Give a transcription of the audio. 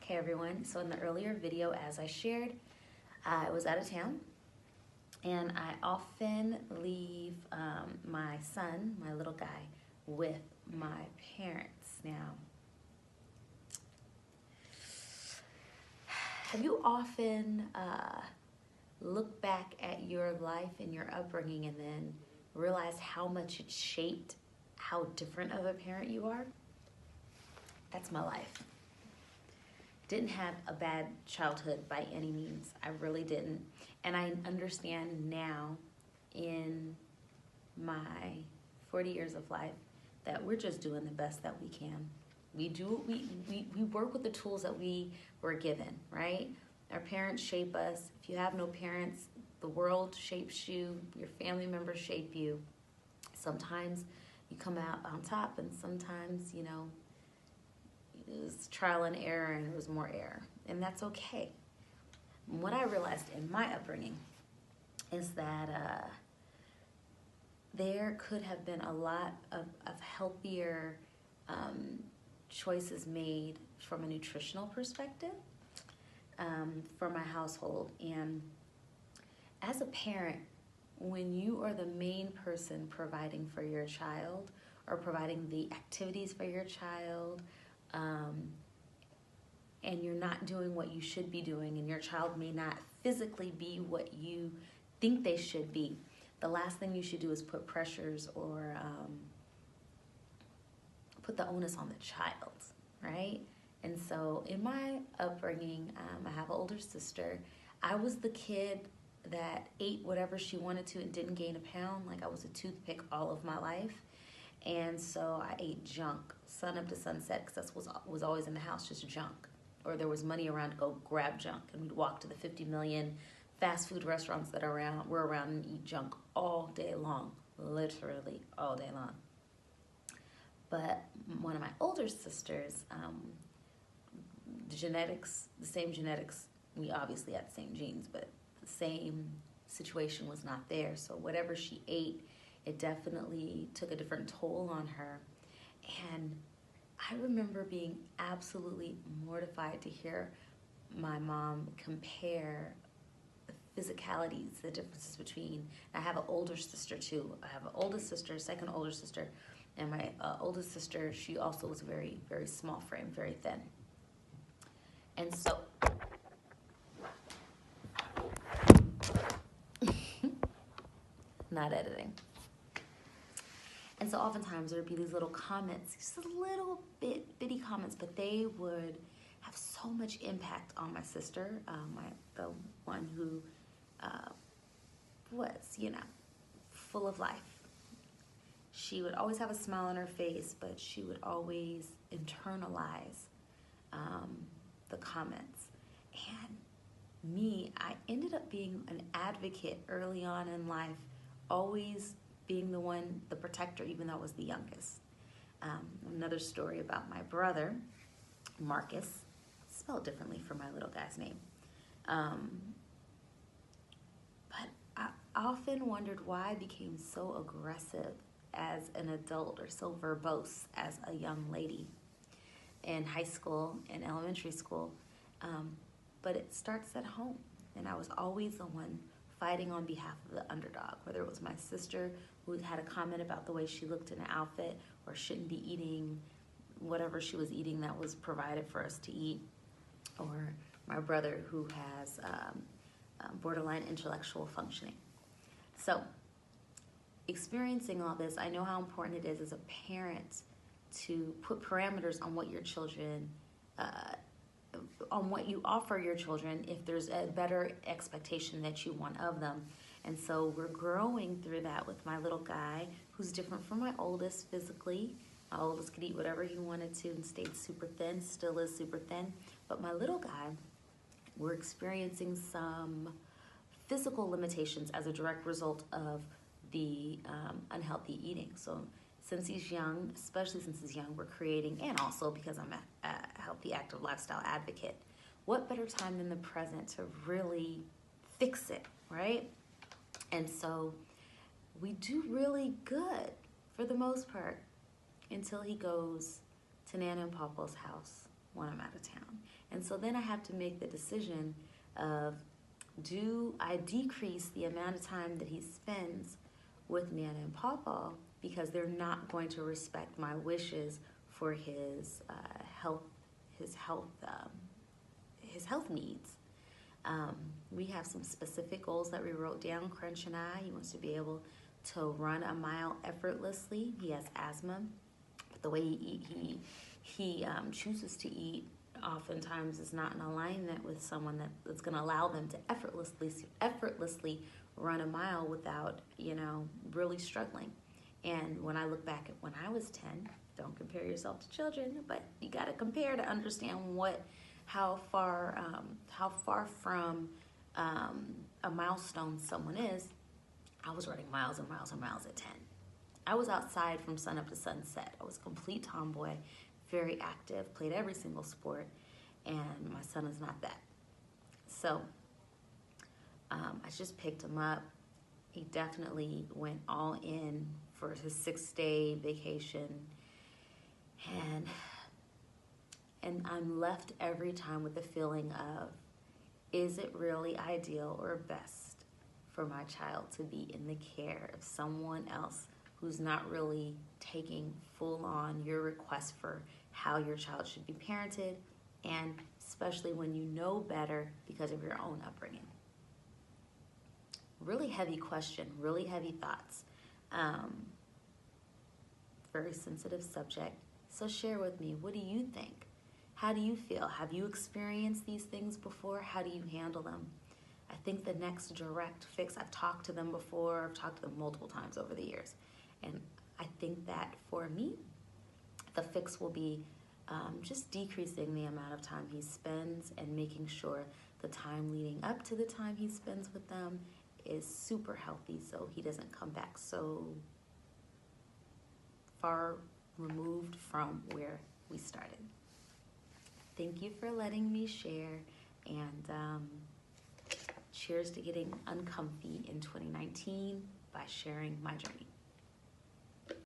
Okay, everyone, so in the earlier video, as I shared, I was out of town, and I often leave my son, my little guy, with my parents. Now, have you often looked back at your life and your upbringing and then realized how much it shaped how different of a parent you are? That's my life. Didn't have a bad childhood by any means. I really didn't. And I understand now in my 40 years of life that we're just doing the best that we can. We work with the tools that we were given, right? Our parents shape us. If you have no parents, the world shapes you, your family members shape you. Sometimes you come out on top, and sometimes, it was trial and error, and it was more error, and that's okay. What I realized in my upbringing is that there could have been a lot of healthier choices made from a nutritional perspective for my household. And as a parent, when you are the main person providing for your child or providing the activities for your child, and you're not doing what you should be doing, and your child may not physically be what you think they should be, the last thing you should do is put pressures or put the onus on the child, right? And so in my upbringing, I have an older sister. I was the kid that ate whatever she wanted to and didn't gain a pound. Like I was a toothpick all of my life. And so I ate junk, sun up to sunset, because that was always in the house, just junk. Or there was money around to go grab junk, and we'd walk to the 50 million fast food restaurants that were around and eat junk all day long, literally all day long. But one of my older sisters, the same genetics, we obviously had the same genes, but the same situation was not there. So whatever she ate, it definitely took a different toll on her. And I remember being absolutely mortified to hear my mom compare the physicalities, the differences between, I have an older sister too. I have an oldest sister, second older sister, and my oldest sister, she also was very, very small frame, very thin. And so, not editing. And so oftentimes there would be these little comments, just a little bitty comments, but they would have so much impact on my sister, the one who was, full of life. She would always have a smile on her face, but she would always internalize the comments. And me, I ended up being an advocate early on in life, always being the protector, even though I was the youngest. Another story about my brother, Marcus, spelled differently for my little guy's name. But I often wondered why I became so aggressive as an adult or so verbose as a young lady in high school and elementary school. But it starts at home, and I was always the one fighting on behalf of the underdog, whether it was my sister who had a comment about the way she looked in an outfit or shouldn't be eating whatever she was eating that was provided for us to eat, or my brother who has borderline intellectual functioning. So experiencing all this, I know how important it is as a parent to put parameters on what your children on what you offer your children if there's a better expectation that you want of them. And so we're growing through that with my little guy, who's different from my oldest physically. My oldest could eat whatever he wanted to and stayed super thin, still is super thin. But my little guy, we're experiencing some physical limitations as a direct result of the unhealthy eating. So since he's young, especially since he's young, we're creating, and also because I'm a healthy, active lifestyle advocate, what better time than the present to really fix it, right? And so we do really good for the most part until he goes to Nana and Papa's house when I'm out of town. And And so then I have to make the decision of, do I decrease the amount of time that he spends with Nana and Pawpaw because they're not going to respect my wishes for health, his health, his health needs. We have some specific goals that we wrote down. Crunch and I, he wants to be able to run a mile effortlessly. He has asthma, but the way he chooses to eat oftentimes is not in alignment with someone that's going to allow them to effortlessly run a mile without, really struggling. And when I look back at when I was 10, don't compare yourself to children, but you got to compare to understand how far from a milestone someone is. I was running miles and miles and miles at 10. I was outside from sun up to sunset. I was a complete tomboy, very active, played every single sport, and my son is not that. So I just picked him up. He definitely went all in for his 6-day vacation, and I'm left every time with the feeling of, is it really ideal or best for my child to be in the care of someone else who's not really taking full on your request for how your child should be parented, and especially when you know better because of your own upbringing? Really heavy question, really heavy thoughts. Very sensitive subject. So share with me, what do you think? How do you feel? Have you experienced these things before? How do you handle them? I think the next direct fix, I've talked to them before, I've talked to them multiple times over the years, and I think that for me, the fix will be just decreasing the amount of time he spends and making sure the time leading up to the time he spends with them is super healthy, so he doesn't come back so far removed from where we started. Thank you for letting me share, and cheers to getting uncomfy in 2019 by sharing my journey.